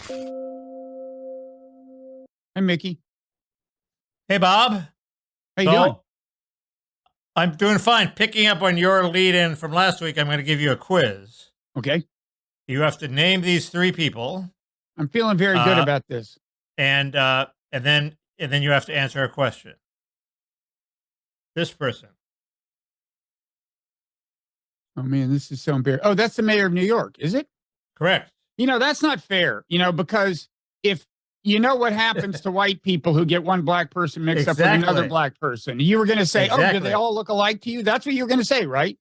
Hi, Mickey. Hey, Bob. How you doing? I'm doing fine. Picking up on your lead in from last week, I'm going to give you a quiz. Okay. You have to name these three people. I'm feeling very good about this. And then you have to answer a question. This person. Oh man, this is so embarrassing. Oh, that's the mayor of New York, is it? Correct. That's not fair, because if you know what happens to white people who get one black person mixed up with another black person, you were going to say, oh, do they all look alike to you? That's what you're going to say, right?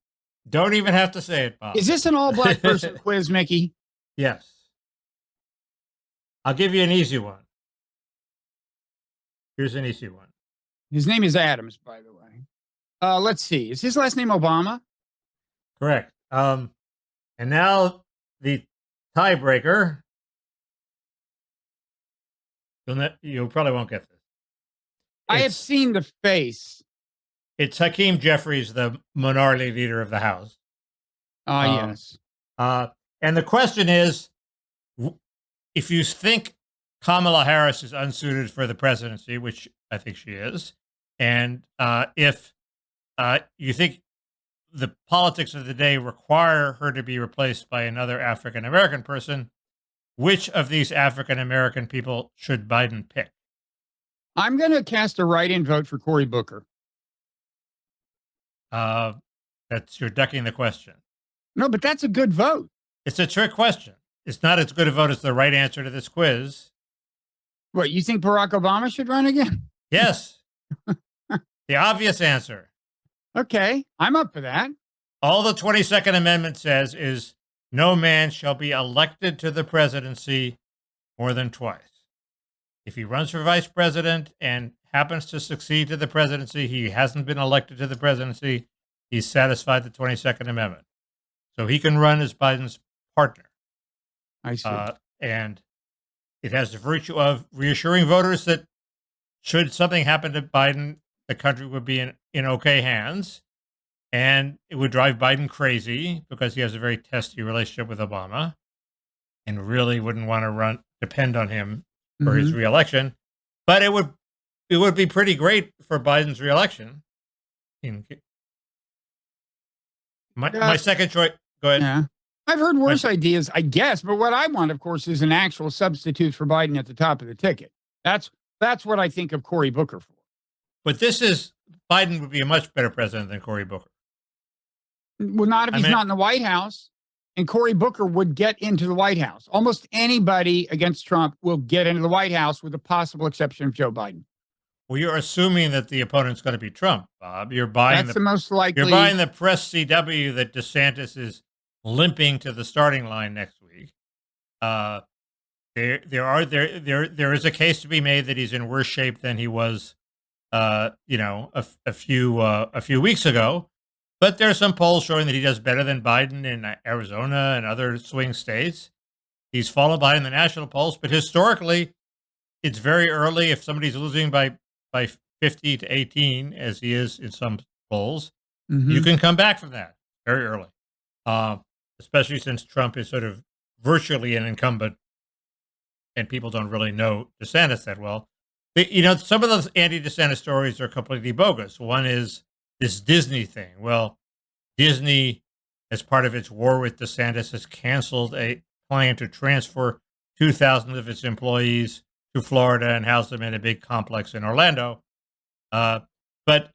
Don't even have to say it, Bob. Is this an all black person quiz, Mickey? Yes. I'll give you an easy one. Here's an easy one. His name is Adams, by the way. Let's see. Is his last name Obama? Correct. And now the tiebreaker. You probably won't get this. I have seen the face. It's Hakeem Jeffries, the minority leader of the House. Yes. And the question is, if you think Kamala Harris is unsuited for the presidency, which I think she is, and if you think the politics of the day require her to be replaced by another African-American person, which of these African-American people should Biden pick? I'm going to cast a write-in vote for Cory Booker. You're ducking the question. No, but that's a good vote. It's a trick question. It's not as good a vote as the right answer to this quiz. What, you think Barack Obama should run again? Yes. The obvious answer. Okay, I'm up for that. All the 22nd Amendment says is no man shall be elected to the presidency more than twice. If he runs for vice president and happens to succeed to the presidency, he hasn't been elected to the presidency, he's satisfied the 22nd Amendment. So he can run as Biden's partner. I see. And it has the virtue of reassuring voters that should something happen to Biden, the country would be in okay hands. And it would drive Biden crazy because he has a very testy relationship with Obama and really wouldn't want to depend on him for his reelection. But it would be pretty great for Biden's reelection. My second choice, go ahead. Yeah. I've heard worse ideas, I guess, but what I want, of course, is an actual substitute for Biden at the top of the ticket. That's what I think of Cory Booker for. But Biden would be a much better president than Cory Booker. Well, not if he's not in the White House. And Cory Booker would get into the White House. Almost anybody against Trump will get into the White House with the possible exception of Joe Biden. Well, you're assuming that the opponent's going to be Trump, Bob. You're buying the most likely. You're buying the press CW that DeSantis is limping to the starting line next week. There is a case to be made that he's in worse shape than he was, a few weeks ago. But there are some polls showing that he does better than Biden in Arizona and other swing states. He's fallen behind in the national polls, but historically, it's very early. If somebody's losing by 50 to 18, as he is in some polls, you can come back from that very early, especially since Trump is sort of virtually an incumbent and people don't really know DeSantis that well. Some of those anti-DeSantis stories are completely bogus. One is this Disney thing. Well, Disney, as part of its war with DeSantis, has canceled a plan to transfer 2,000 of its employees to Florida and house them in a big complex in Orlando. But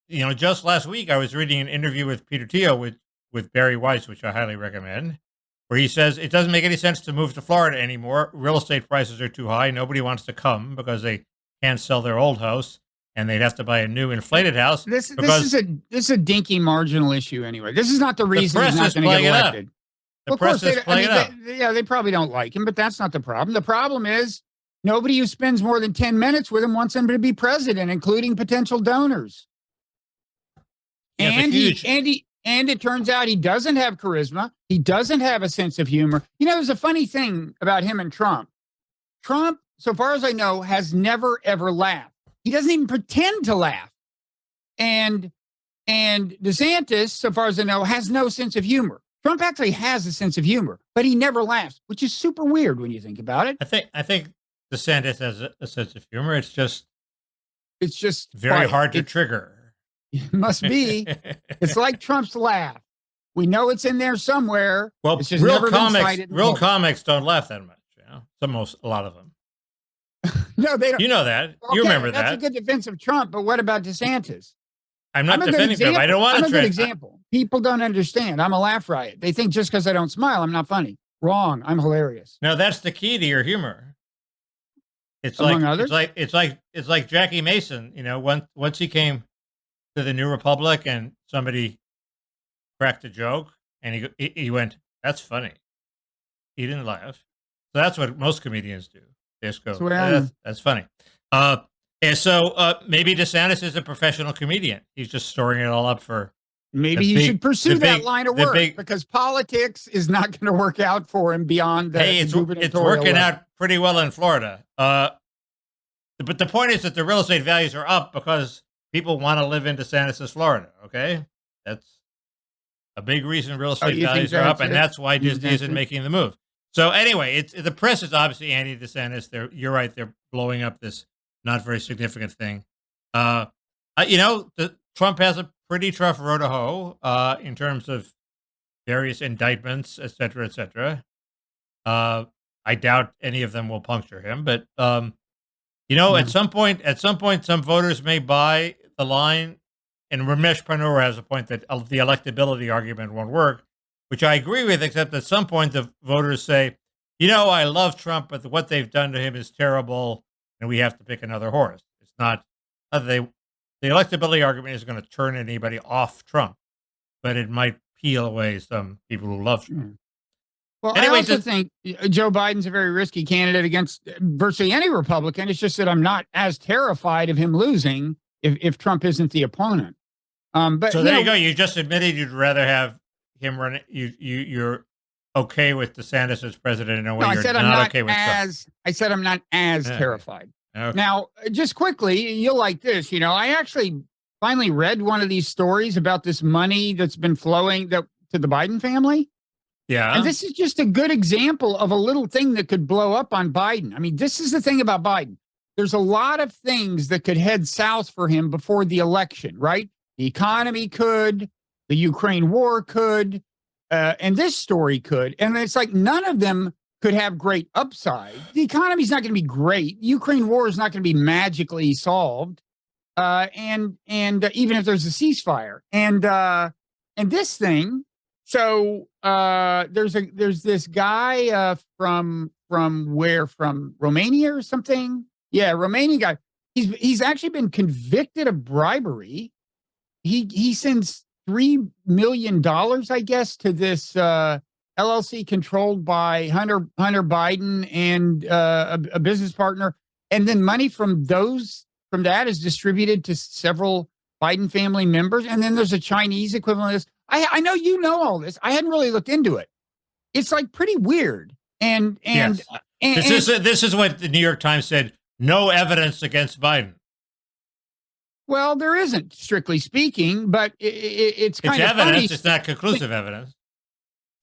just last week, I was reading an interview with Peter Thiel with Barry Weiss, which I highly recommend, where he says it doesn't make any sense to move to Florida anymore. Real estate prices are too high. Nobody wants to come because they can't sell their old house. And they'd have to buy a new inflated house. This is a dinky marginal issue anyway. This is not the reason he's not going to get elected. The press is playing it up. They probably don't like him, but that's not the problem. The problem is nobody who spends more than 10 minutes with him wants him to be president, including potential donors. Yeah, and it turns out he doesn't have charisma. He doesn't have a sense of humor. There's a funny thing about him and Trump. Trump, so far as I know, has never, ever laughed. He doesn't even pretend to laugh. And DeSantis, so far as I know, has no sense of humor. Trump actually has a sense of humor, but he never laughs, which is super weird when you think about it. I think DeSantis has a sense of humor. It's just very funny. hard to trigger. It must be. It's like Trump's laugh. We know it's in there somewhere. Well, it's just never been cited. Real comics don't laugh that much. You know, a lot of them. No, they don't. You know that. Okay, you remember that. That's a good defense of Trump, but what about DeSantis? I'm not defending Trump. I don't want to. I'm a good example. People don't understand. I'm a laugh riot. They think just because I don't smile, I'm not funny. Wrong. I'm hilarious. No, that's the key to your humor. It's Among like others? it's like Jackie Mason. You know, once he came to the New Republic and somebody cracked a joke and he went, "That's funny." He didn't laugh. So that's what most comedians do. They just go, "That's funny." And so maybe DeSantis is a professional comedian. He's just storing it all up for. Maybe he should pursue that line of work because politics is not going to work out for him beyond the it's working out pretty well in Florida. But the point is that the real estate values are up because people want to live in DeSantis' Florida. Okay, that's a big reason real estate values are up, and that's why Disney isn't making the move. So anyway, the press is obviously anti-DeSantis. You're right; they're blowing up this not very significant thing. Trump has a pretty tough road to hoe in terms of various indictments, et cetera, et cetera. I doubt any of them will puncture him, but at some point, some voters may buy the line. And Ramesh Panur has a point that the electability argument won't work, which I agree with, except at some point the voters say, I love Trump, but what they've done to him is terrible, and we have to pick another horse. It's not the electability argument isn't going to turn anybody off Trump, but it might peel away some people who love Trump. Well, anyway, I also think Joe Biden's a very risky candidate against virtually any Republican. It's just that I'm not as terrified of him losing if Trump isn't the opponent. But so there you go. You just admitted you'd rather have him run. You're okay with DeSantis as president in a way you're not okay with Trump. I said I'm not as terrified. Okay. Now, just quickly, you'll like this. I actually finally read one of these stories about this money that's been flowing to the Biden family. Yeah. And this is just a good example of a little thing that could blow up on Biden. I mean, this is the thing about Biden. There's a lot of things that could head south for him before the election, right? The economy could, the Ukraine war could, and this story could. And it's like none of them could have great upside. The economy's not going to be great. The Ukraine war is not going to be magically solved. And even if there's a ceasefire and this thing. So there's this guy from Romania or something. Yeah, Romanian guy. He's actually been convicted of bribery. He sends $3 million, I guess, to this LLC controlled by Hunter Biden and a business partner, and then money from that is distributed to several Biden family members. And then there's a Chinese equivalent of this. I know you know all this. I hadn't really looked into it. It's like pretty weird. And this is what the New York Times said. No evidence against Biden. Well, there isn't, strictly speaking, but it's kind of evidence. Funny. It's not conclusive evidence.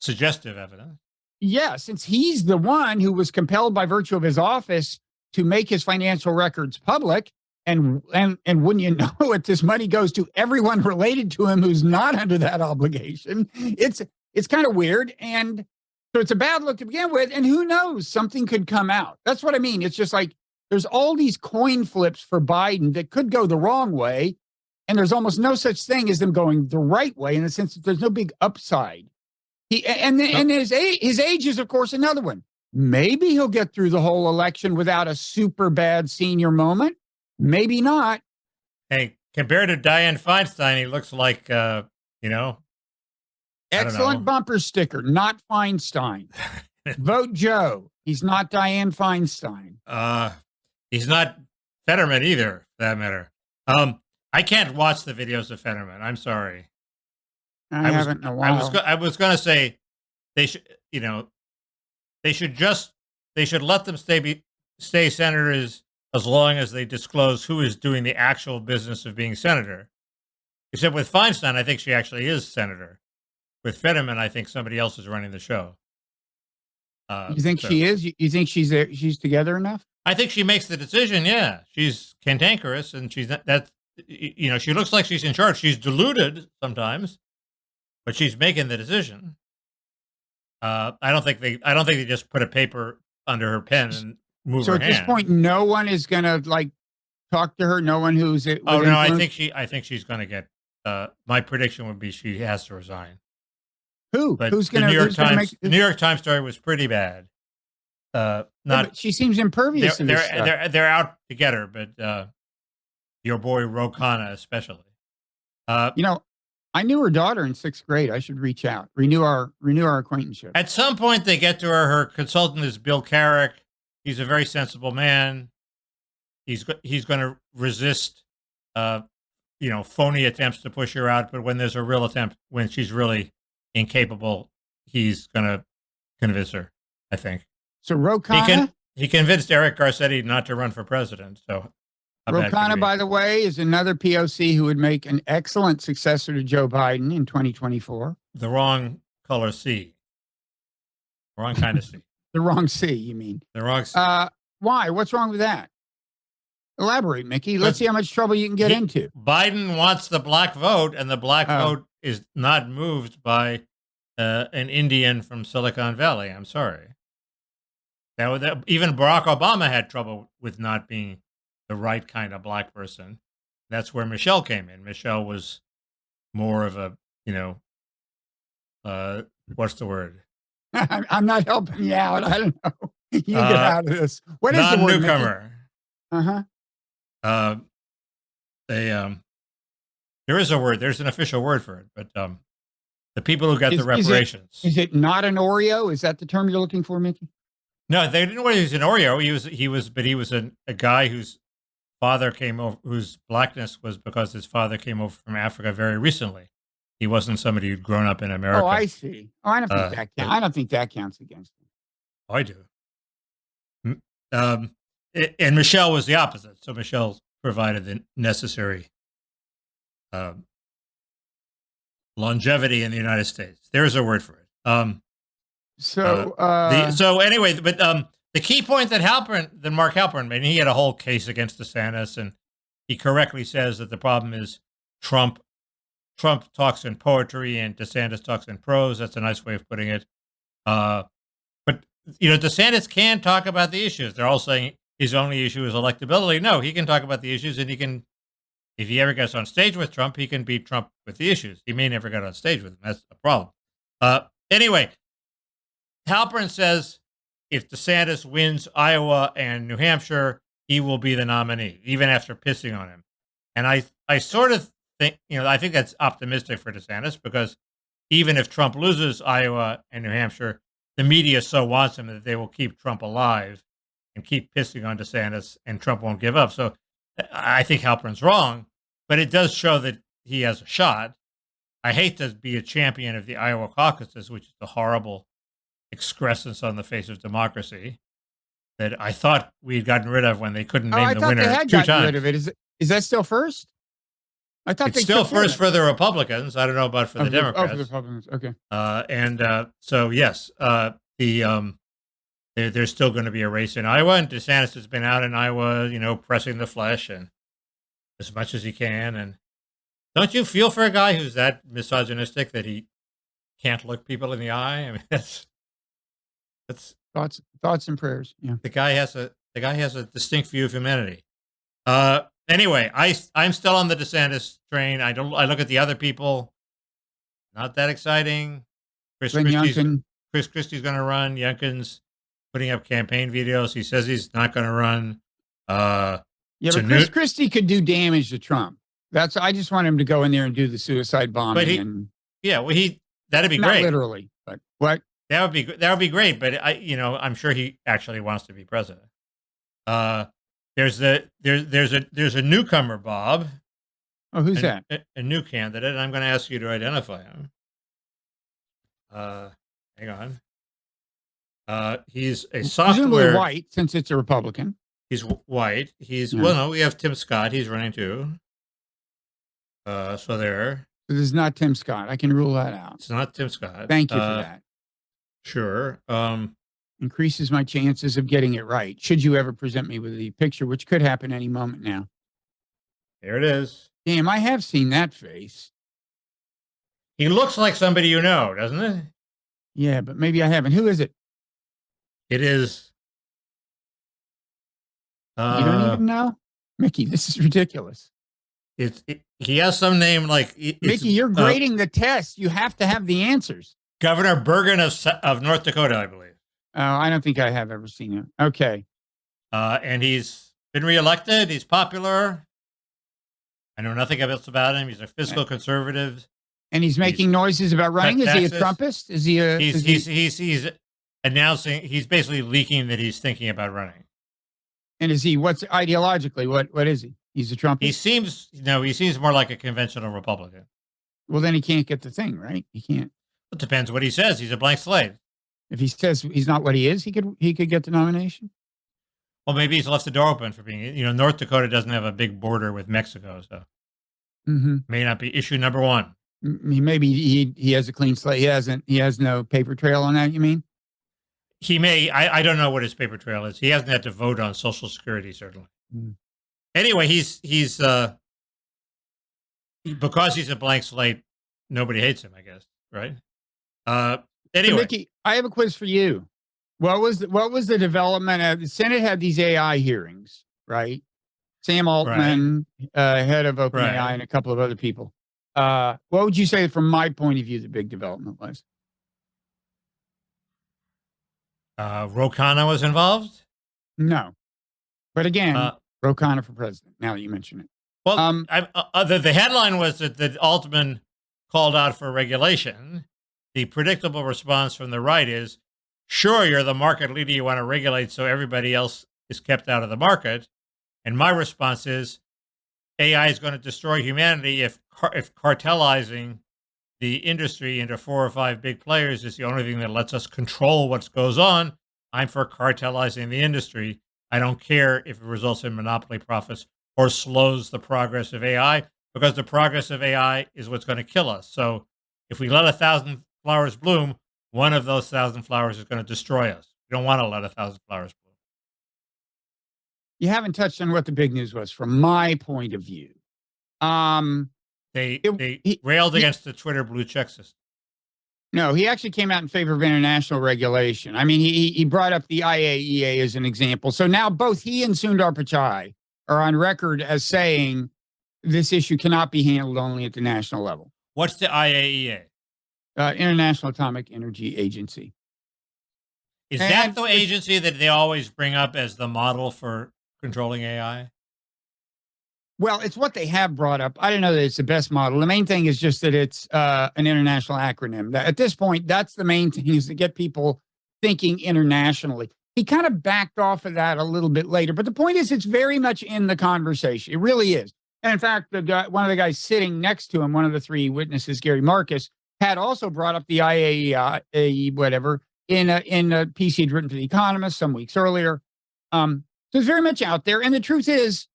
Suggestive evidence. Yeah, since he's the one who was compelled by virtue of his office to make his financial records public. And wouldn't you know it, this money goes to everyone related to him who's not under that obligation. It's kind of weird. And so it's a bad look to begin with. And who knows, something could come out. That's what I mean. It's just like there's all these coin flips for Biden that could go the wrong way. And there's almost no such thing as them going the right way in the sense that there's no big upside. And his age is, of course, another one. Maybe he'll get through the whole election without a super bad senior moment. Maybe not. Hey, compared to Dianne Feinstein, he looks like, excellent bumper sticker, not Feinstein. Vote Joe. He's not Dianne Feinstein. He's not Fetterman either, for that matter. I can't watch the videos of Fetterman. I'm sorry. I haven't in a while. I was going to say they should, they should let them stay senators as long as they disclose who is doing the actual business of being senator. Except with Feinstein, I think she actually is senator. with Fetterman, I think somebody else is running the show. You think she is? You think she's together enough? I think she makes the decision. Yeah, she's cantankerous, and she's not, that's she looks like she's in charge. She's deluded sometimes, but she's making the decision. I don't think they just put a paper under her pen and move So her at hand. this point, no one is going to talk to her. No one who's it. Oh no, I think she's going to get. My prediction would be she has to resign. Who? But Who's going to? The New York Times story was pretty bad. Not she seems impervious to this stuff. They're out to get her, but your boy Ro Khanna especially. I knew her daughter in 6th grade. I should reach out, renew our acquaintanceship. At some point, they get to her. Her consultant is Bill Carrick. He's a very sensible man. He's going to resist, phony attempts to push her out. But when there's a real attempt, when she's really incapable, he's going to convince her, I think. So Ro Khanna? He convinced Eric Garcetti not to run for president. So Ro Khanna, by the way, is another POC who would make an excellent successor to Joe Biden in 2024. The wrong color C. Wrong kind of C. The wrong C, you mean? The wrong C. Why? What's wrong with that? Elaborate, Mickey. Let's see how much trouble you can get into. Biden wants the black vote, and the black vote is not moved by an Indian from Silicon Valley. I'm sorry. Even Barack Obama had trouble with not being the right kind of black person. That's where Michelle came in. Michelle was more of a, what's the word? I'm not helping you out. I don't know. You get out of this. What is the word? Non-newcomer. There is a word. There's an official word for it, but the people who got the reparations. Is it not an Oreo? Is that the term you're looking for, Mickey? No, they didn't know he was an Oreo. He was a guy whose father came over, whose blackness was because his father came over from Africa very recently. He wasn't somebody who'd grown up in America. Oh, I see. Oh, I don't think that counts. I don't think that counts against him. Oh, I do. And Michelle was the opposite. So Michelle provided the necessary longevity in the United States. There's a word for it. So anyway, but the key point that Mark Halperin made, and he had a whole case against DeSantis, and he correctly says that the problem is Trump talks in poetry and DeSantis talks in prose. That's a nice way of putting it. But DeSantis can talk about the issues. They're all saying his only issue is electability. No, he can talk about the issues, and he can, if he ever gets on stage with Trump, he can beat Trump with the issues. He may never get on stage with him. That's the problem. Anyway, Halperin says if DeSantis wins Iowa and New Hampshire, he will be the nominee, even after pissing on him. And I sort of think, I think that's optimistic for DeSantis, because even if Trump loses Iowa and New Hampshire, the media so wants him that they will keep Trump alive and keep pissing on DeSantis, and Trump won't give up. So I think Halperin's wrong, but it does show that he has a shot. I hate to be a champion of the Iowa caucuses, which is the horrible excrescence on the face of democracy that I thought we had gotten rid of when they couldn't name the winner they had 2 gotten times. rid of it. Is that still first? I thought it's still first for the Republicans. I don't know about for the Democrats. Oh, for the Republicans. Okay. So yes, there's still going to be a race in Iowa, and DeSantis has been out in Iowa, pressing the flesh and as much as he can. And don't you feel for a guy who's that misogynistic that he can't look people in the eye? I mean, that's thoughts and prayers. Yeah. The guy has a distinct view of humanity. Anyway, I'm still on the DeSantis train. I look at the other people. Not that exciting. Chris Christie's going to run. Youngkin's putting up campaign videos. He says he's not going to run. But Chris Christie could do damage to Trump. I just want him to go in there and do the suicide bombing. That'd be not great. Literally, but what? That would be great. But I'm sure he actually wants to be president. There's a newcomer, Bob. Oh, who's that? A new candidate. I'm going to ask you to identify him. Hang on. He's a software. Presumably white, since it's a Republican. He's white. Well, no, we have Tim Scott. He's running too. So there. So this is not Tim Scott. I can rule that out. It's not Tim Scott. Thank you for that. Sure. Increases my chances of getting it right. Should you ever present me with the picture, which could happen any moment now. There it is. Damn, I have seen that face. He looks like somebody you know, doesn't it? Yeah, but maybe I haven't. Who is it? It is. You don't even know? Mickey, this is ridiculous. He has some name like... Mickey, you're grading the test. You have to have the answers. Governor Bergen of North Dakota, I believe. Oh, I don't think I have ever seen him. Okay. And he's been reelected. He's popular. I know nothing else about him. He's a fiscal conservative. And he's making noises about running. Is he a Texas. Trumpist? Is he a? He's announcing. He's basically leaking that he's thinking about running. And is he? What's ideologically? What is he? He's a Trumpist. He seems more like a conventional Republican. Well, then he can't get the thing, right? He can't. It depends what he says. He's a blank slate. If he says he's not what he is, he could get the nomination. Well, maybe he's left the door open for being. North Dakota doesn't have a big border with Mexico, so may not be issue number one. Maybe he has a clean slate. He has no paper trail on that. You mean? He may. I don't know what his paper trail is. He hasn't had to vote on Social Security, certainly. Anyway, he's because he's a blank slate. Nobody hates him, I guess. Right. Anyway, so Mickey, I have a quiz for you. What was the development? The Senate had these AI hearings, right? Sam Altman, head of OpenAI, and a couple of other people. What would you say, from my point of view, the big development was? Ro Khanna was involved? No. But again, Ro Khanna for president, now that you mention it. Well, the headline was that Altman called out for regulation. The predictable response from the right is, sure, you're the market leader, you want to regulate so everybody else is kept out of the market. And my response is, AI is going to destroy humanity if cartelizing the industry into 4 or 5 big players is the only thing that lets us control what goes on. I'm for cartelizing the industry. I don't care if it results in monopoly profits or slows the progress of AI, because the progress of AI is what's going to kill us. So if we let 1,000 flowers bloom, one of those 1,000 flowers is going to destroy us. We don't want to let 1,000 flowers bloom. You haven't touched on what the big news was from my point of view. They railed against the Twitter blue check system. No, he actually came out in favor of international regulation. I mean, he brought up the IAEA as an example. So now both he and Sundar Pichai are on record as saying this issue cannot be handled only at the national level. What's the IAEA? International Atomic Energy Agency. Is that the agency that they always bring up as the model for controlling AI? Well, it's what they have brought up. I don't know that it's the best model. The main thing is just that it's an international acronym. At this point, that's the main thing, is to get people thinking internationally. He kind of backed off of that a little bit later. But the point is, it's very much in the conversation. It really is. And in fact, one of the guys sitting next to him, one of the 3 witnesses, Gary Marcus, had also brought up the IAEA, whatever, in a piece he'd written for The Economist some weeks earlier. So it's very much out there. And the truth is,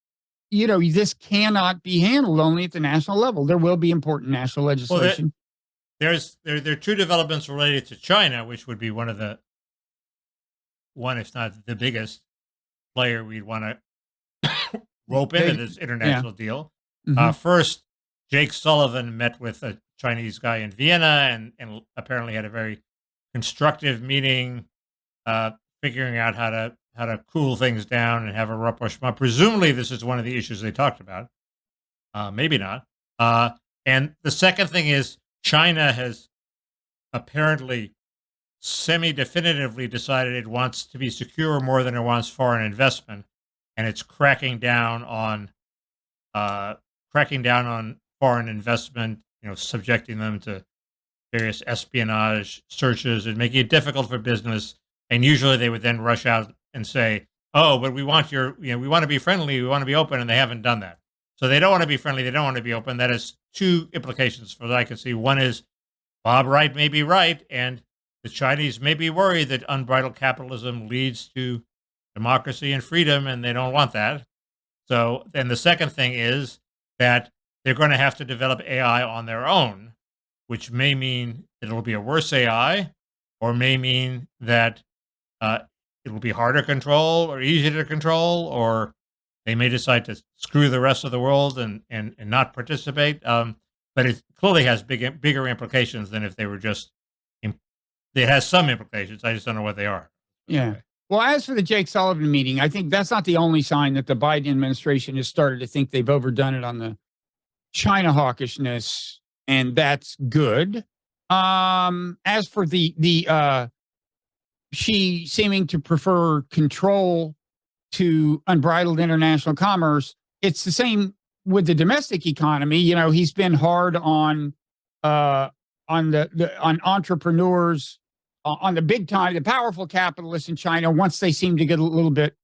this cannot be handled only at the national level. There will be important national legislation. Well, there are 2 developments related to China, which would be one, if not the biggest player we'd want to rope into this international deal. First, Jake Sullivan met with a Chinese guy in Vienna and apparently had a very constructive meeting, figuring out how to cool things down and have a rapprochement. Presumably, this is one of the issues they talked about. Maybe not. And the second thing is, China has apparently semi-definitively decided it wants to be secure more than it wants foreign investment, and it's cracking down on foreign investment, subjecting them to various espionage searches and making it difficult for business. And usually they would then rush out and say, oh, but we want we want to be friendly, we want to be open, and they haven't done that. So they don't want to be friendly, they don't want to be open. That has 2 implications for that I can see. One is Bob Wright may be right, and the Chinese may be worried that unbridled capitalism leads to democracy and freedom, and they don't want that. So then the second thing is that they're going to have to develop AI on their own, which may mean it'll be a worse AI, or may mean that uh, it will be harder to control or easier to control, or they may decide to screw the rest of the world and not participate. But it clearly has bigger implications than if they were just. It has some implications. I just don't know what they are. Yeah. Well, as for the Jake Sullivan meeting, I think that's not the only sign that the Biden administration has started to think they've overdone it on the China hawkishness, and that's good. As for the she seeming to prefer control to unbridled international commerce, it's the same with the domestic economy. You know, he's been hard on on entrepreneurs, on the big time, the powerful capitalists in China. Once they seem to get a little bit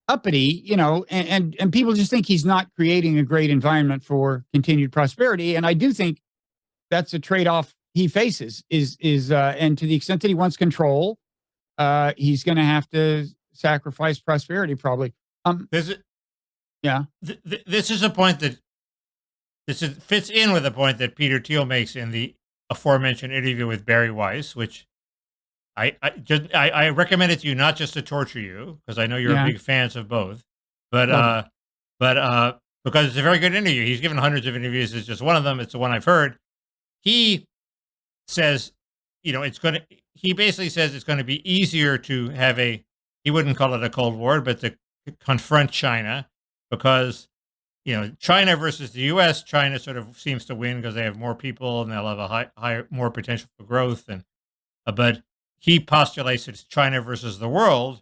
uppity, you know, and people just think he's not creating a great environment for continued prosperity. And I do think that's a trade-off he faces. And to the extent that he wants control, he's going to have to sacrifice prosperity, probably. This is, Yeah. this is a point that fits in with a point that Peter Thiel makes in the aforementioned interview with Barry Weiss, which I recommend it to you, not just to torture you, because I know you're Yeah. big fans of both, but Well, because it's a very good interview. He's given hundreds of interviews. It's just one of them. It's the one I've heard. He says, you know, he basically says it's going to be easier to have he wouldn't call it a Cold War, but to confront China, because, you know, China versus the U.S., China sort of seems to win because they have more people and they'll have a higher, more potential for growth. But he postulates it's China versus the world,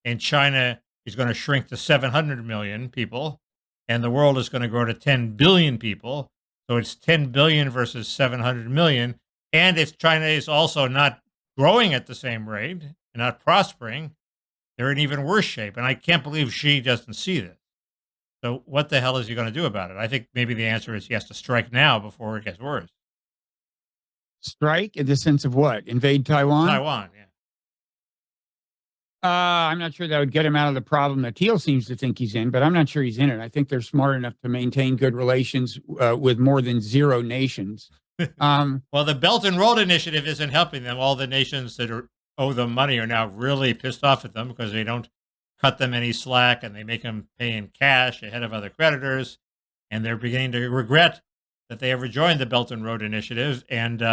and China is going to shrink to 700 million people, and the world is going to grow to 10 billion people. So it's 10 billion versus 700 million. And if China is also not growing at the same rate and not prospering, they're in even worse shape. And I can't believe Xi doesn't see this. So what the hell is he going to do about it? I think maybe the answer is he has to strike now before it gets worse. strike in the sense of what? Invade Taiwan? Taiwan, yeah. I'm not sure that would get him out of the problem that Thiel seems to think he's in, but I'm not sure he's in it. I think they're smart enough to maintain good relations with more than 0 nations. Well, the Belt and Road Initiative isn't helping them. All the nations that owe them money are now really pissed off at them because they don't cut them any slack, and they make them pay in cash ahead of other creditors. And they're beginning to regret that they ever joined the Belt and Road Initiative. And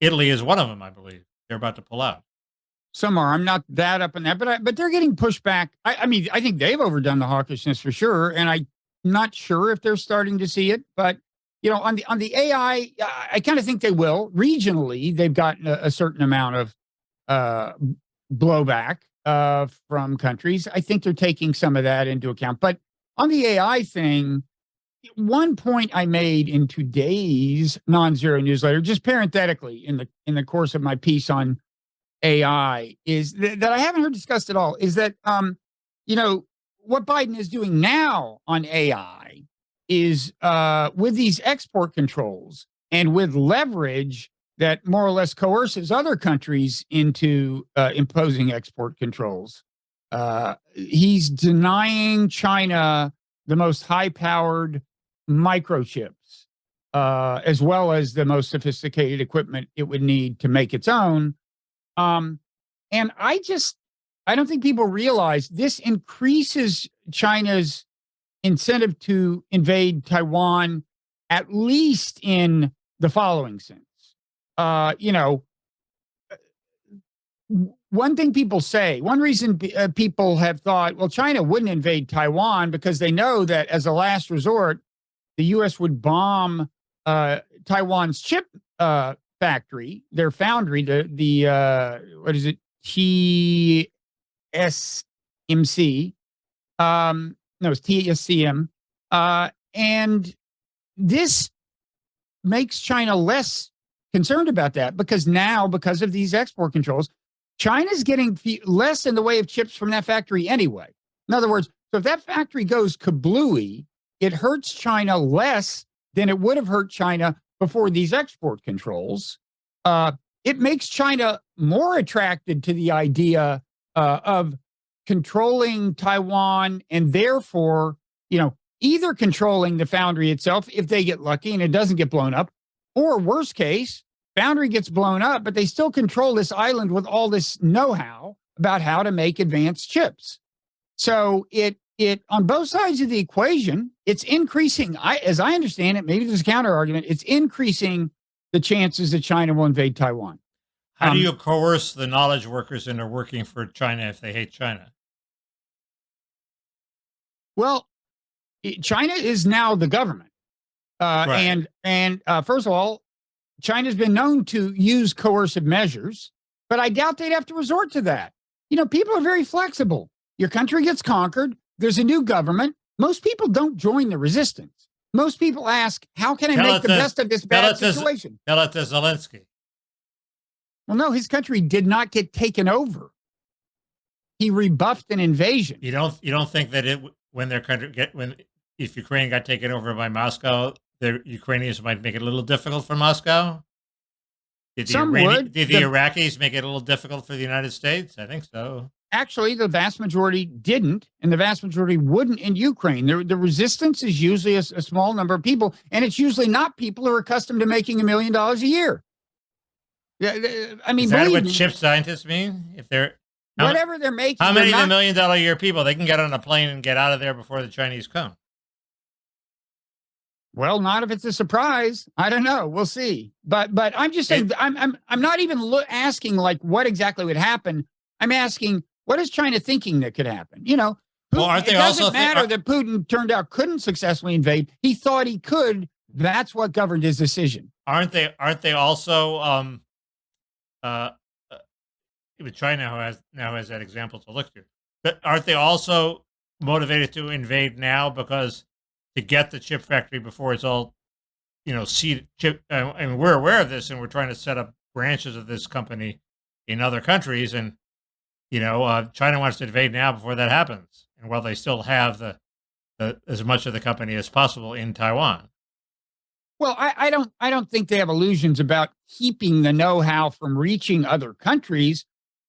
Italy is one of them, I believe. They're about to pull out. Some are. I'm not that up on that, but they're getting pushed back. I mean, I think they've overdone the hawkishness for sure, and I'm not sure if they're starting to see it. But you know, on the AI, I kind of think they will. Regionally, they've gotten a certain amount of blowback from countries. I think they're taking some of that into account. But on the AI thing, one point I made in today's Nonzero newsletter, just parenthetically in the course of my piece on AI, is that I haven't heard discussed at all, is that you know, what Biden is doing now on AI is with these export controls and with leverage that more or less coerces other countries into imposing export controls. He's denying China the most high-powered microchips, as well as the most sophisticated equipment it would need to make its own. And I don't think people realize this increases China's incentive to invade Taiwan, at least in the following sense. You know, one thing people say, one reason people have thought, well, China wouldn't invade Taiwan because they know that as a last resort, the U.S. would bomb Taiwan's chip factory, their foundry, the what is it, TSMC? No, it's TSCM, and this makes China less concerned about that because now, because of these export controls, China's getting less in the way of chips from that factory anyway. In other words, so if that factory goes kablooey, it hurts China less than it would have hurt China before these export controls. It makes China more attracted to the idea of controlling Taiwan, and therefore, you know, either controlling the foundry itself if they get lucky and it doesn't get blown up, or worst case, foundry gets blown up, but they still control this island with all this know-how about how to make advanced chips. So it on both sides of the equation, it's increasing. As I understand it, maybe there's a counter argument. It's increasing the chances that China will invade Taiwan. How do you coerce the knowledge workers into working for China if they hate China? Well, China is now the government, Right. and first of all, China's been known to use coercive measures, but I doubt they'd have to resort to that. People are very flexible. Your country gets conquered. There's a new government. Most people don't join the resistance. Most people ask, how can I make the best of this bad situation? Tell it to Zelensky. Well, no, his country did not get taken over. He rebuffed an invasion. You don't think that if Ukraine got taken over by Moscow, the Ukrainians might make it a little difficult for Moscow? Did the Iraqis make it a little difficult for the United States? I think so. Actually, the vast majority didn't, and the vast majority wouldn't in Ukraine. The resistance is usually a small number of people, and it's usually not people who are accustomed to making $1 million a year. I mean, is that what chip scientists mean? If they're whatever they're making, how many of the $1 million a year people they can get on a plane and get out of there before the Chinese come? Well, not if it's a surprise. I don't know. We'll see. But I'm just saying. I'm not even asking like what exactly would happen. I'm asking what is China thinking that could happen. Putin, well, aren't they it doesn't also matter that Putin turned out couldn't successfully invade. He thought he could. That's what governed his decision. Aren't they also? China now has that example to look to. But aren't they also motivated to invade now because to get the chip factory before it's all, seed chip? And we're aware of this, and we're trying to set up branches of this company in other countries. And China wants to invade now before that happens, and while they still have the as much of the company as possible in Taiwan. Well, I don't think they have illusions about keeping the know-how from reaching other countries.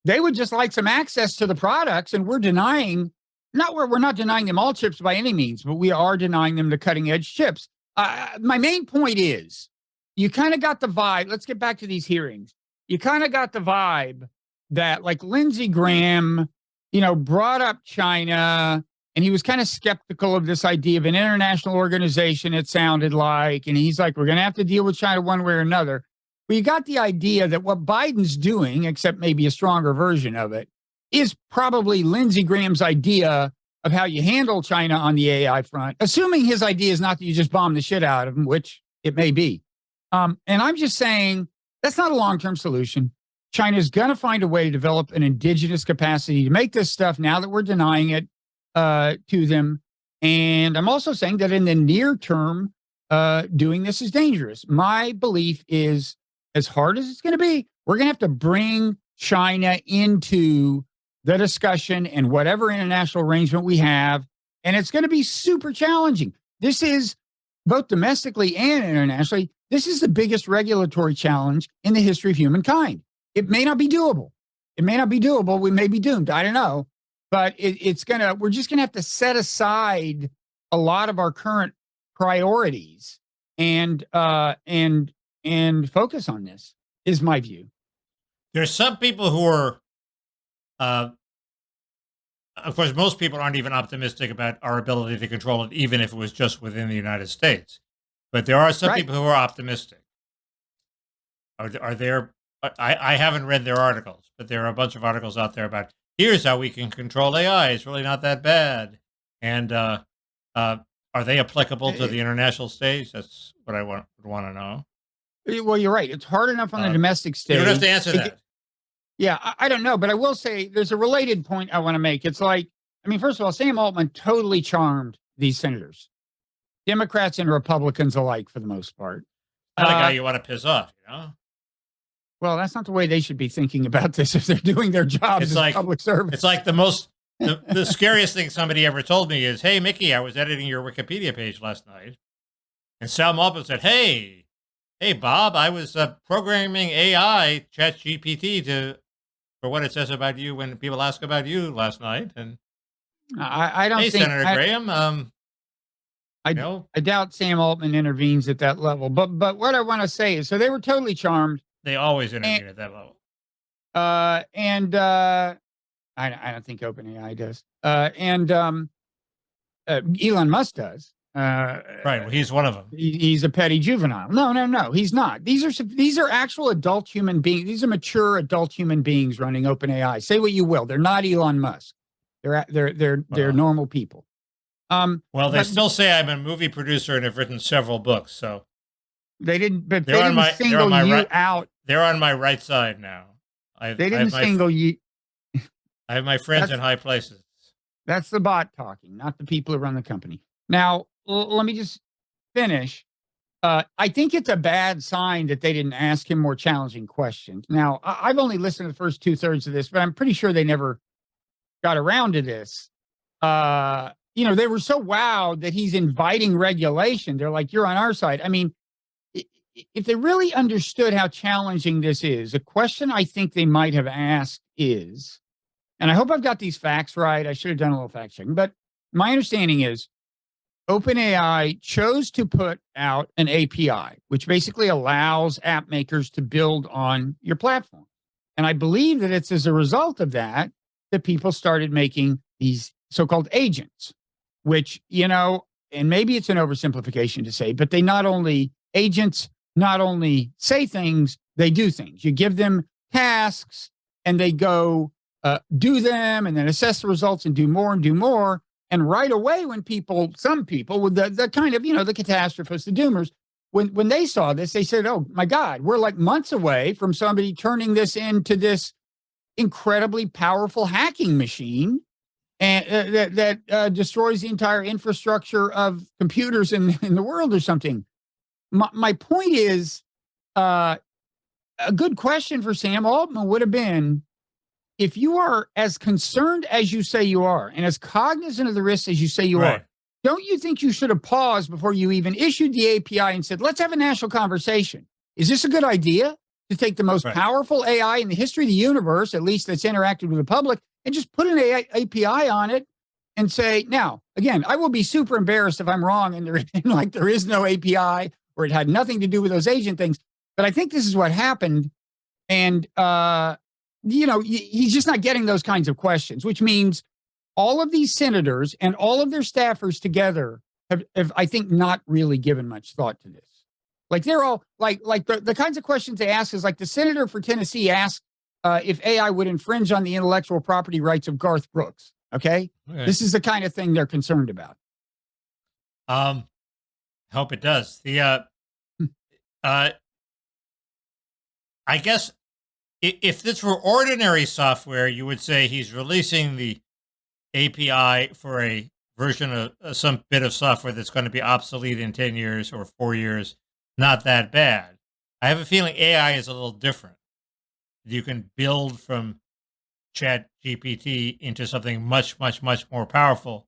They would just like some access to the products, and we're not denying them all chips by any means, but we are denying them the cutting-edge chips. My main point is, you kind of got the vibe. Let's get back to these hearings. You kind of got the vibe that, like Lindsey Graham, brought up China, and he was kind of skeptical of this idea of an international organization, it sounded like. And he's like, we're going to have to deal with China one way or another. But you got the idea that what Biden's doing, except maybe a stronger version of it, is probably Lindsey Graham's idea of how you handle China on the AI front, assuming his idea is not that you just bomb the shit out of them, which it may be. And I'm just saying that's not a long-term solution. China's going to find a way to develop an indigenous capacity to make this stuff now that we're denying it to them. And I'm also saying that in the near term, doing this is dangerous. My belief is, as hard as it's going to be, we're going to have to bring China into the discussion and whatever international arrangement we have. And it's going to be super challenging. This is both domestically and internationally. This is the biggest regulatory challenge in the history of humankind. It may not be doable. It may not be doable. We may be doomed. I don't know. But we're just going to have to set aside a lot of our current priorities and focus on this, is my view. There's some people who are, of course, most people aren't even optimistic about our ability to control it, even if it was just within the United States. But there are some people who are optimistic. Are there? I haven't read their articles, but there are a bunch of articles out there about here's how we can control AI. It's really not that bad. And are they applicable to the international stage? That's what I would want to know. Well, you're right. It's hard enough on the domestic stage. You don't have to answer that. Yeah, I don't know, but I will say there's a related point I want to make. It's like, first of all, Sam Altman totally charmed these senators, Democrats and Republicans alike, for the most part. Not a guy you want to piss off, Well, that's not the way they should be thinking about this if they're doing their jobs as public servants. It's like the scariest thing somebody ever told me is, hey, Mickey, I was editing your Wikipedia page last night. And Sam Altman said, hey, Bob, I was programming AI, ChatGPT, for what it says about you when people ask about you last night. And I don't think... Senator Graham, I doubt Sam Altman intervenes at that level. But what I want to say is, so they were totally charmed. They always intervene at that level. I don't think OpenAI does. Elon Musk does. Right. Well, he's one of them. He's a petty juvenile. No, he's not. These are actual adult human beings. These are mature adult human beings running OpenAI. Say what you will. They're not Elon Musk. They're normal people. Well, they still say I'm a movie producer and have written several books. So they didn't. But they didn't single you out. They're on my right side now. They didn't single you. I have my friends in high places. That's the bot talking, not the people who run the company. Now, let me just finish. I think it's a bad sign that they didn't ask him more challenging questions. Now, I've only listened to the first 2/3 of this, but I'm pretty sure they never got around to this. They were so wowed that he's inviting regulation. They're like, you're on our side. I mean, if they really understood how challenging this is, a question I think they might have asked is, and I hope I've got these facts right. I should have done a little fact checking, but my understanding is OpenAI chose to put out an API, which basically allows app makers to build on your platform. And I believe that it's as a result of that people started making these so-called agents, which, and maybe it's an oversimplification to say, but agents not only say things, they do things. You give them tasks and they go do them and then assess the results and do more and do more. And right away, when some people with the kind of, the catastrophists, the doomers, when they saw this, they said, oh my God, we're like months away from somebody turning this into this incredibly powerful hacking machine and that destroys the entire infrastructure of computers in the world or something. My point is, a good question for Sam Altman would have been, if you are as concerned as you say you are and as cognizant of the risks as you say you are, don't you think you should have paused before you even issued the API and said, let's have a national conversation? Is this a good idea to take the most powerful AI in the history of the universe, at least that's interacted with the public, and just put an API on it and say, now, again, I will be super embarrassed if I'm wrong and there is no API or it had nothing to do with those agent things. But I think this is what happened. And, he's just not getting those kinds of questions, which means all of these senators and all of their staffers together have I think, not really given much thought to this. Like they're all like the kinds of questions they ask is like the senator for Tennessee asked if AI would infringe on the intellectual property rights of Garth Brooks. Okay. This is the kind of thing they're concerned about. Hope it does. I guess if this were ordinary software, you would say he's releasing the API for a version of some bit of software that's going to be obsolete in 10 years or 4 years. Not that bad. I have a feeling AI is a little different. You can build from Chat GPT into something much, much, much more powerful.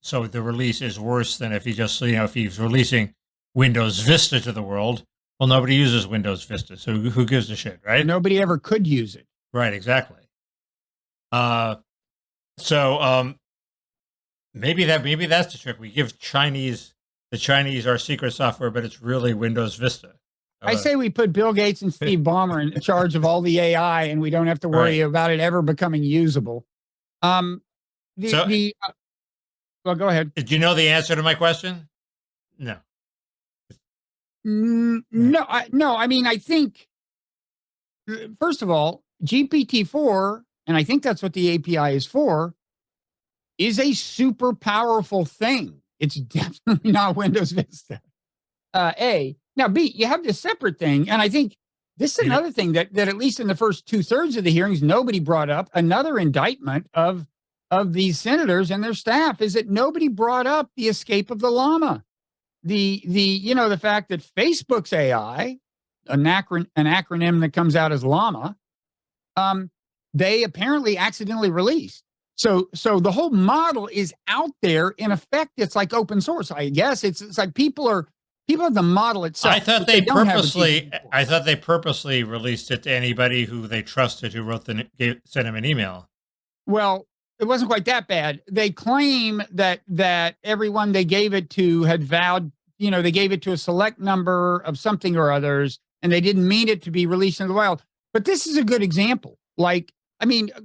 So the release is worse than if he just, if he's releasing Windows Vista to the world. Well, nobody uses Windows Vista, so who gives a shit, right? Nobody ever could use it. Right, exactly. Maybe that's the trick. We give the Chinese our secret software, but it's really Windows Vista. I say we put Bill Gates and Steve Ballmer in charge of all the AI, and we don't have to worry about it ever becoming usable. Well, go ahead. Did you know the answer to my question? No. No. I mean, I think, first of all, GPT-4, and I think that's what the API is for, is a super powerful thing. It's definitely not Windows Vista. A. Now, B, you have this separate thing, and I think this is another thing that at least in the first 2/3 of the hearings, nobody brought up. Another indictment of these senators and their staff is that nobody brought up the escape of the llama. The fact that Facebook's AI, an acronym that comes out as llama, they apparently accidentally released. So the whole model is out there. In effect, it's like open source. I guess it's like people have the model itself. I thought they purposely released it to anybody who they trusted who sent him an email. Well, it wasn't quite that bad. They claim that everyone they gave it to had vowed, they gave it to a select number of something or others, and they didn't mean it to be released into the wild. But this is a good example.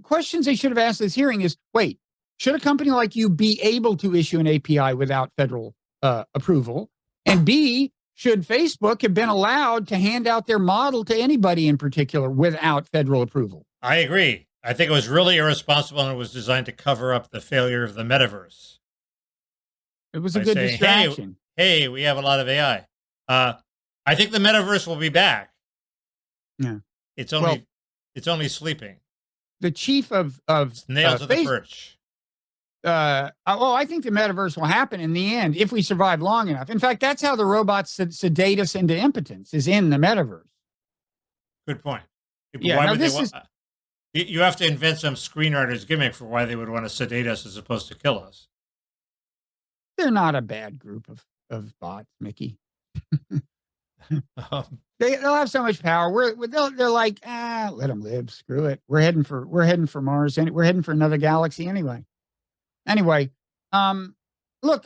Questions they should have asked this hearing is, wait, should a company like you be able to issue an API without federal approval? And B, should Facebook have been allowed to hand out their model to anybody in particular without federal approval? I agree. I think it was really irresponsible, and it was designed to cover up the failure of the metaverse. It was a good distraction. Hey, we have a lot of AI. I think the metaverse will be back. Yeah. It's only sleeping. The chief of nailed to the perch. I think the metaverse will happen in the end if we survive long enough. In fact, that's how the robots sedate us into impotence, is in the metaverse. Good point. Yeah, why would you have to invent some screenwriter's gimmick for why they would want to sedate us as opposed to kill us. They're not a bad group of bots, Mickey. They'll have so much power. They're like, let them live. Screw it. We're heading for Mars, and we're heading for another galaxy anyway. Look,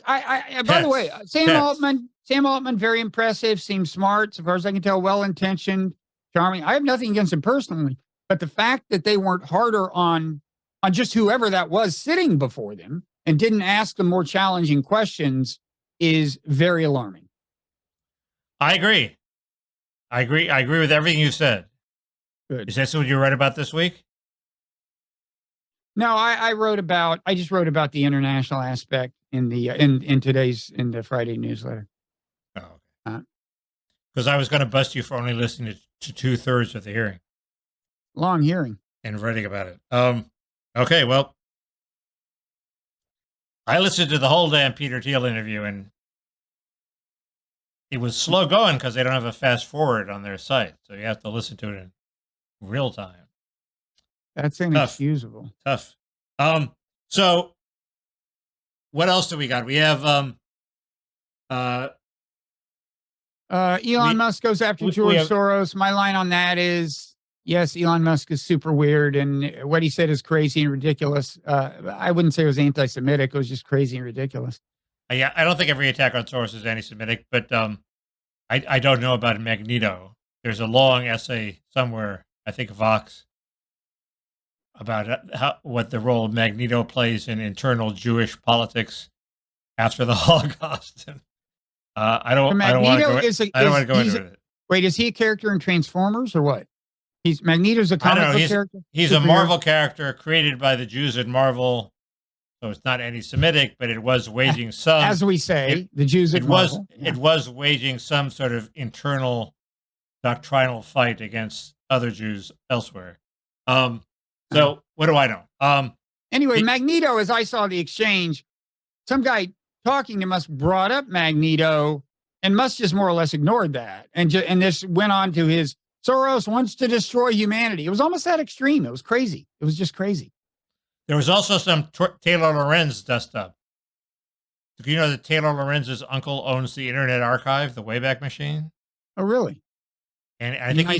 by the way, Sam Altman, very impressive. Seems smart, so far as I can tell, well-intentioned, charming. I have nothing against him personally, but the fact that they weren't harder on just whoever that was sitting before them and didn't ask them more challenging questions is very alarming. I agree with everything you said. Good. Is that what you wrote about this week? No, I just wrote about the international aspect in the in the Friday newsletter. Oh, okay. Because I was going to bust you for only listening to 2/3 of the hearing. Long hearing. And writing about it. Okay, well, I listened to the whole damn Peter Thiel interview, and it was slow going because they don't have a fast forward on their site. So you have to listen to it in real time. That's inexcusable. Tough. So what else do we got? We have Elon Musk goes after George Soros. My line on that is, yes, Elon Musk is super weird, and what he said is crazy and ridiculous. I wouldn't say it was anti-Semitic. It was just crazy and ridiculous. Yeah, I don't think every attack on Soros is anti-Semitic, but I don't know about Magneto. There's a long essay somewhere, I think Vox, about what the role Magneto plays in internal Jewish politics after the Holocaust. I don't want to go into it. Wait, is he a character in Transformers or what? Magneto's a comic book character? He's a Marvel character created by the Jews at Marvel. So it's not anti-Semitic, but it was waging some, as we say, the Jews at Marvel. It was waging some sort of internal doctrinal fight against other Jews elsewhere. So what do I know? Anyway, Magneto, as I saw the exchange, some guy talking to Musk brought up Magneto, and Musk just more or less ignored that, and this went on to his Soros wants to destroy humanity. It was almost that extreme. It was crazy. It was just crazy. There was also some Taylor Lorenz dust up. Do you know that Taylor Lorenz's uncle owns the Internet Archive, the Wayback Machine? Oh, really? And I think he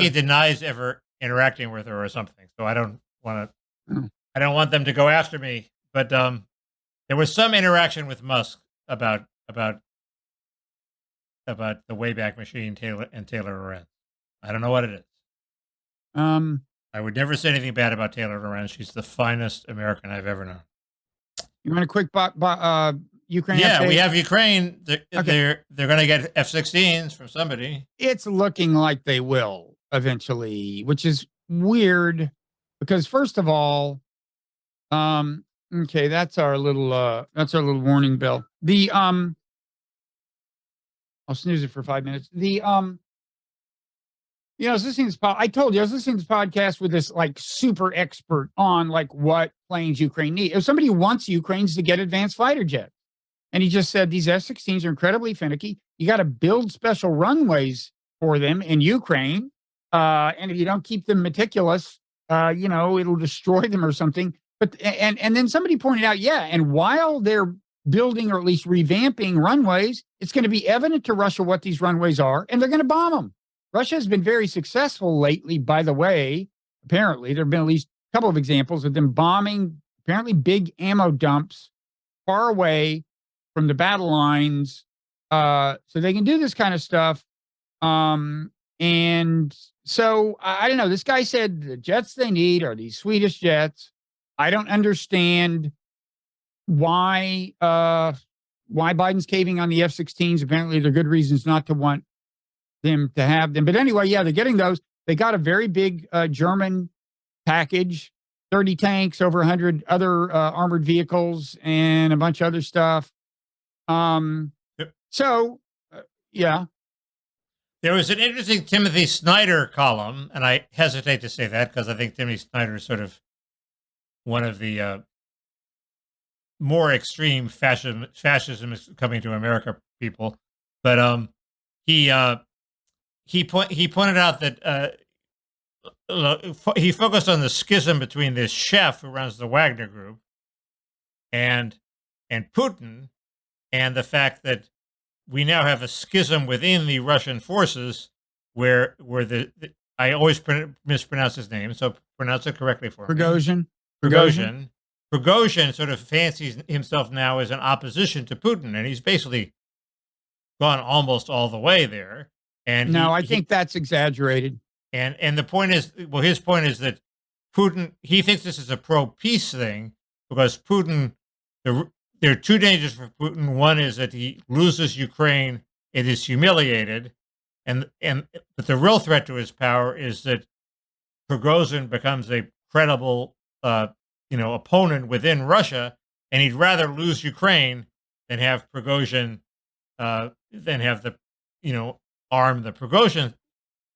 denies ever interacting with her or something. So I don't want to. I don't want them to go after me. But there was some interaction with Musk about the Wayback Machine, Taylor Lorenz. I don't know what it is. I would never say anything bad about Taylor Lorenz. She's the finest American I've ever known. You want a quick Ukraine? Yeah, update? we have Ukraine. They're going to get F-16s from somebody. It's looking like they will eventually, which is weird because first of all, okay, that's our little warning bell. I'll snooze it for 5 minutes. I was listening to this. I told you I was listening to this podcast with this like super expert on like what planes Ukraine need. If somebody wants Ukraine's to get advanced fighter jets, and he just said these F-16s are incredibly finicky. You got to build special runways for them in Ukraine, and if you don't keep them meticulous, it'll destroy them or something. But and then somebody pointed out, and while they're building or at least revamping runways, it's going to be evident to Russia what these runways are, and they're going to bomb them. Russia has been very successful lately, by the way. Apparently, there have been at least a couple of examples of them bombing apparently big ammo dumps far away from the battle lines, so they can do this kind of stuff. And so I don't know. This guy said the jets they need are these Swedish jets. I don't understand why Biden's caving on the F-16s. Apparently, there are good reasons not to want them to have them. But anyway, yeah, they're getting those. They got a very big German package, 30 tanks, over 100 other armored vehicles, and a bunch of other stuff. Yep. So, yeah. There was an interesting Timothy Snyder column, and I hesitate to say that because I think Timothy Snyder is sort of one of the more extreme fascism is coming to America people. But he pointed out that he focused on the schism between this chef who runs the Wagner Group and Putin, and the fact that we now have a schism within the Russian forces where I always mispronounce his name, so pronounce it correctly for me. Prigozhin sort of fancies himself now as an opposition to Putin, and he's basically gone almost all the way there. And no, I think that's exaggerated. And the point is, well, his point is that Putin, he thinks this is a pro-peace thing because Putin, there are two dangers for Putin. One is that he loses Ukraine, it is humiliated, but the real threat to his power is that Prigozhin becomes a credible, opponent within Russia, and he'd rather lose Ukraine than have Prigozhin, arm the Prigozhin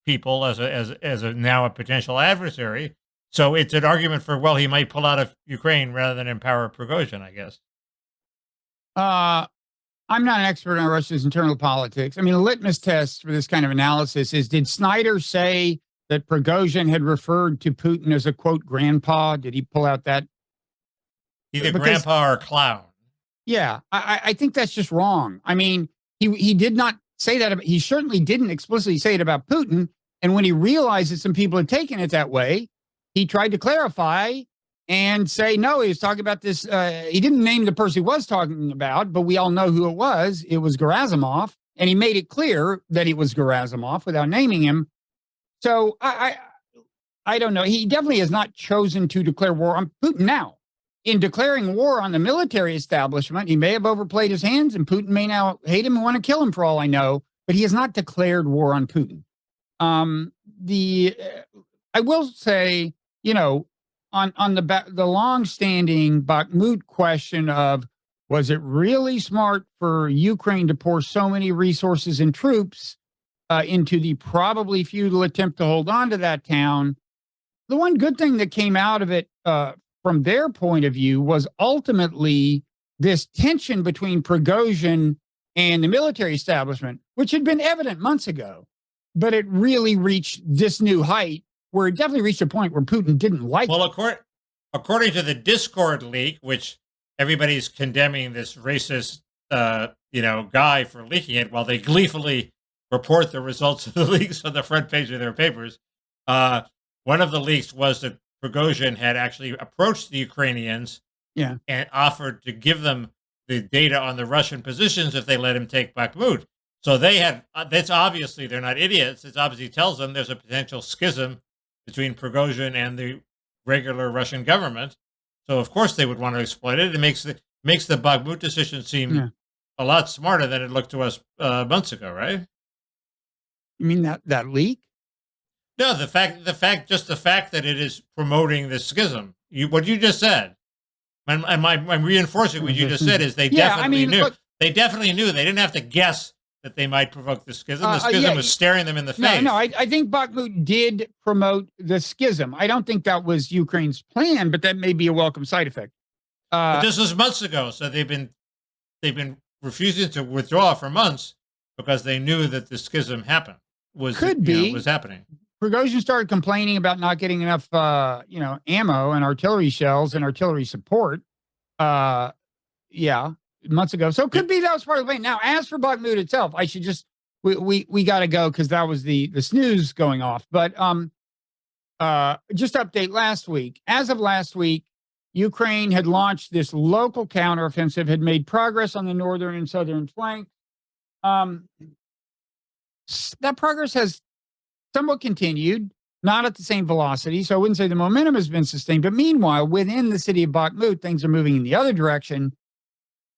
people as a now a potential adversary. So it's an argument for, well, he might pull out of Ukraine rather than empower Prigozhin, I guess. I'm not an expert on Russia's internal politics. I mean, a litmus test for this kind of analysis is, did Snyder say that Prigozhin had referred to Putin as a, quote, grandpa? Did he pull out that? Either grandpa or clown. Yeah, I think that's just wrong. I mean, he did not say that. He certainly didn't explicitly say it about Putin. And when he realized that some people had taken it that way, he tried to clarify and say, no, he was talking about this. He didn't name the person he was talking about, but we all know who it was. It was Gerasimov. And he made it clear that it was Gerasimov without naming him. So I don't know. He definitely has not chosen to declare war on Putin now. In declaring war on the military establishment, he may have overplayed his hands, and Putin may now hate him and want to kill him for all I know, but he has not declared war on Putin. I will say, on the long-standing Bakhmut question of, was it really smart for Ukraine to pour so many resources and troops into the probably futile attempt to hold on to that town? The one good thing that came out of it from their point of view was ultimately this tension between Prigozhin and the military establishment, which had been evident months ago, but it really reached this new height where it definitely reached a point where Putin didn't like it. Well, according to the Discord leak, which everybody's condemning this racist, guy for leaking it, while they gleefully report the results of the leaks on the front page of their papers. One of the leaks was that Prigozhin had actually approached the Ukrainians and offered to give them the data on the Russian positions if they let him take Bakhmut. So they had, that's obviously, they're not idiots. It obviously tells them there's a potential schism between Prigozhin and the regular Russian government. So of course they would want to exploit it. It makes the Bakhmut decision seem a lot smarter than it looked to us months ago, right? You mean that leak? No, the fact that it is promoting the schism. What you just said, I'm reinforcing what you just said is they definitely knew. Look, they definitely knew. They didn't have to guess that they might provoke the schism. The schism was staring them in the face. No, I think Bakhmut did promote the schism. I don't think that was Ukraine's plan, but that may be a welcome side effect. But this was months ago, so they've been refusing to withdraw for months because they knew that the schism was happening. Prigozhin started complaining about not getting enough, ammo and artillery shells and artillery support. Months ago. So it could be that was part of the plan. Now, as for Bakhmut itself, I should just we got to go because that was the snooze going off. But just update last week. As of last week, Ukraine had launched this local counteroffensive, had made progress on the northern and southern flank. That progress has somewhat continued, not at the same velocity. So I wouldn't say the momentum has been sustained. But meanwhile, within the city of Bakhmut, things are moving in the other direction.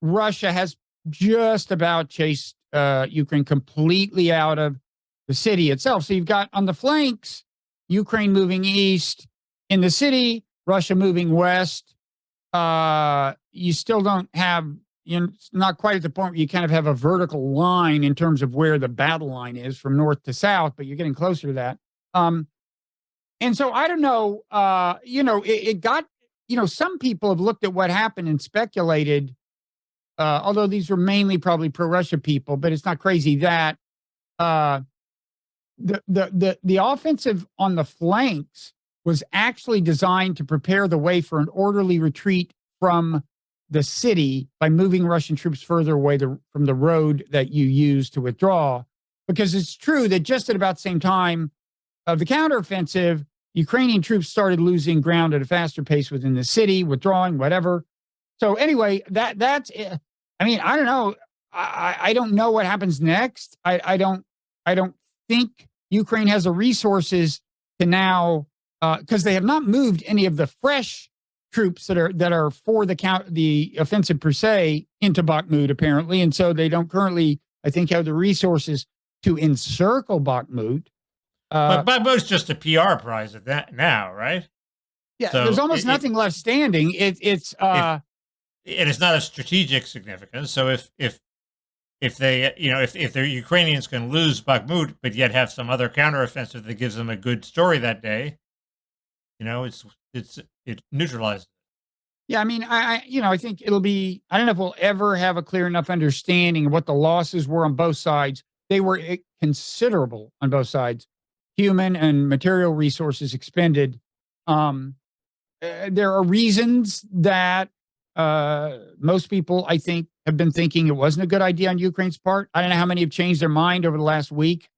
Russia has just about chased Ukraine completely out of the city itself. So you've got on the flanks, Ukraine moving east. In the city, Russia moving west. You still don't have, not quite at the point where you kind of have a vertical line in terms of where the battle line is from north to south, but you're getting closer to that. And so I don't know, it got, some people have looked at what happened and speculated, although these were mainly probably pro-Russia people, but it's not crazy that the offensive on the flanks was actually designed to prepare the way for an orderly retreat from the city by moving Russian troops further away from the road that you use to withdraw. Because it's true that just at about the same time of the counteroffensive, Ukrainian troops started losing ground at a faster pace within the city, withdrawing, whatever. So anyway, that's it. I mean, I don't know. I don't know what happens next. I don't think Ukraine has the resources to now, because they have not moved any of the fresh troops that are for the offensive per se into Bakhmut apparently, and so they don't currently, I think, have the resources to encircle Bakhmut. But Bakhmut's just a PR prize at that now, right? Yeah, so there's almost nothing left standing. It is not of strategic significance. So if they, if the Ukrainians can lose Bakhmut, but yet have some other counteroffensive that gives them a good story that day, it neutralizes. Yeah, I mean, I think it'll be. I don't know if we'll ever have a clear enough understanding of what the losses were on both sides. They were considerable on both sides, human and material resources expended. There are reasons that most people, I think, have been thinking it wasn't a good idea on Ukraine's part. I don't know how many have changed their mind over the last week.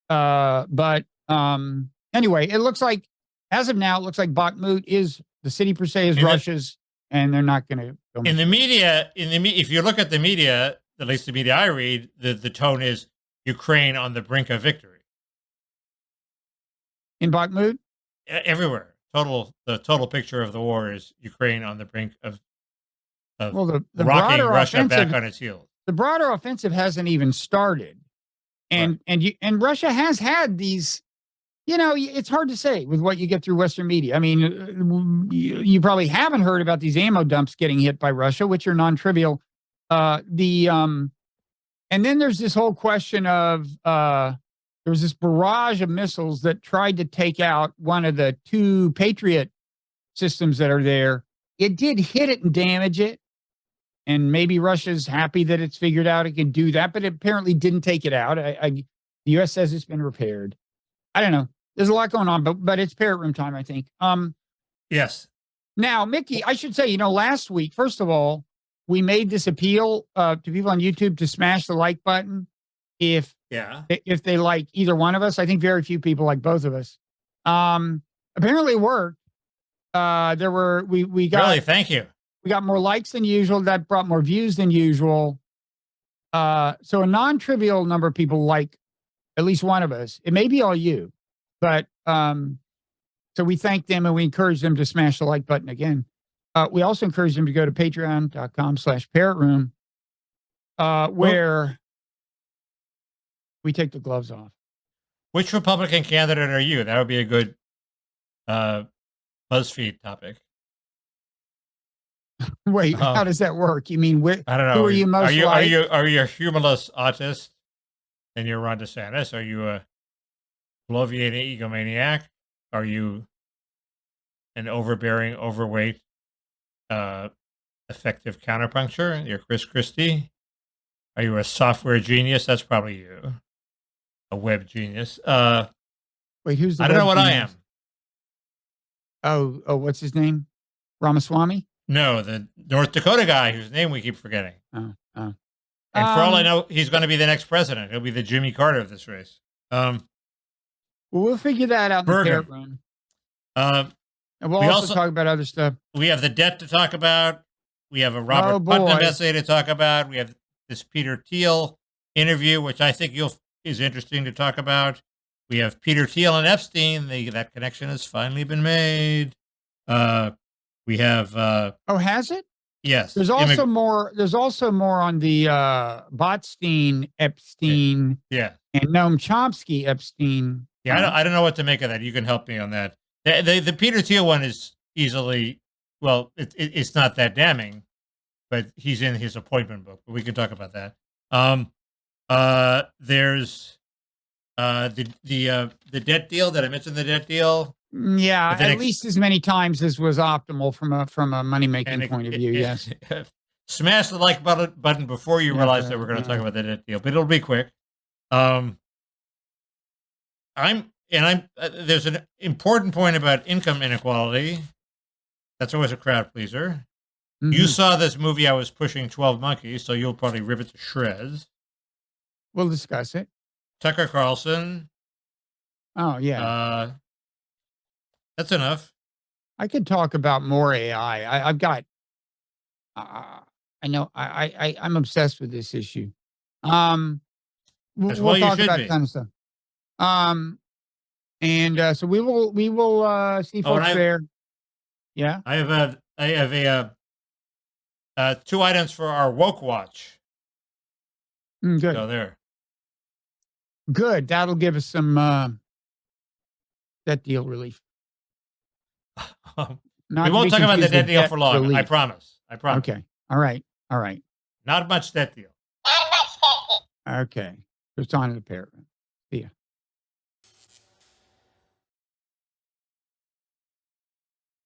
But anyway, it looks like, as of now, it looks like Bakhmut is, the city per se is Russia's, and they're not going to. In the media, if you look at the media, at least the media I read, the tone is Ukraine on the brink of victory. In Bakhmut? Everywhere. The total picture of the war is Ukraine on the brink of the rocking Russia back on its heels. The broader offensive hasn't even started. And right. and Russia has had these, it's hard to say with what you get through Western media. I mean, you probably haven't heard about these ammo dumps getting hit by Russia, which are non-trivial. And then there's this whole question of there was this barrage of missiles that tried to take out one of the 2 Patriot systems that are there. It did hit it and damage it. And maybe Russia's happy that it's figured out it can do that, but it apparently didn't take it out. The U.S. says it's been repaired. I don't know. There's a lot going on, but it's parrot room time, I think. Yes. Now, Mickey, I should say, last week, first of all, we made this appeal to people on YouTube to smash the like button if they like either one of us. I think very few people like both of us. Apparently it worked. We got, really, thank you. We got more likes than usual. That brought more views than usual. So a non-trivial number of people like at least one of us. It may be all you, but so we thank them and we encourage them to smash the like button again. We also encourage them to go to patreon.com/parrotroom, where we take the gloves off. Which Republican candidate are you? That would be a good BuzzFeed topic. Wait, how does that work? You mean I don't know. Who are you most like? Are you a humorless autist? And you're Ron DeSantis? Are you a bloviating egomaniac? Are you an overbearing, overweight, effective counterpuncture? You're Chris Christie? Are you a software genius? That's probably you. A web genius. Wait, who's the I don't know what genius? I am. Oh, what's his name? Ramaswamy? No, the North Dakota guy whose name we keep forgetting. Oh. And for all I know, he's going to be the next president. He'll be the Jimmy Carter of this race. Well, we'll figure that out in the parrot room. And we'll We also also- talk about other stuff. We have the debt to talk about. We have a Oh, Robert Putnam boy. essay to talk about. We have this Peter Thiel interview, which I think is interesting to talk about. We have Peter Thiel and Epstein. That connection has finally been made. We have Oh, has it? yes. There's also more. There's also more on the Botstein-Epstein Yeah. and Noam Chomsky-Epstein. Yeah, I don't know what to make of that. You can help me on that. The Peter Thiel one is easily, well, it's not that damning, but he's in his appointment book. But we can talk about that. There's the debt deal. Did I mention the debt deal? Yeah, But then at least as many times as was optimal from a money making point of view. Yes. Smash the like button before you realize that we're going to talk about the debt deal, but it'll be quick. There's an important point about income inequality. That's always a crowd pleaser. Mhm. You saw this movie I was pushing 12 Monkeys, so you'll probably rip it to shreds. We'll discuss it. Tucker Carlson. Oh yeah, That's enough. I could talk about more AI. I've got. I know. I'm obsessed with this issue. We'll As well you talk should about be. kind of stuff. And so we will see Oh, and folks there. Yeah. I have 2 items for our woke watch. Good. So there. Good. That'll give us some debt deal relief. Not We to won't be talk about the confused debt with deal debt for long. I relief. promise. Okay. All right. All right. Not much debt deal. Okay. Just on to the Parrot. See ya.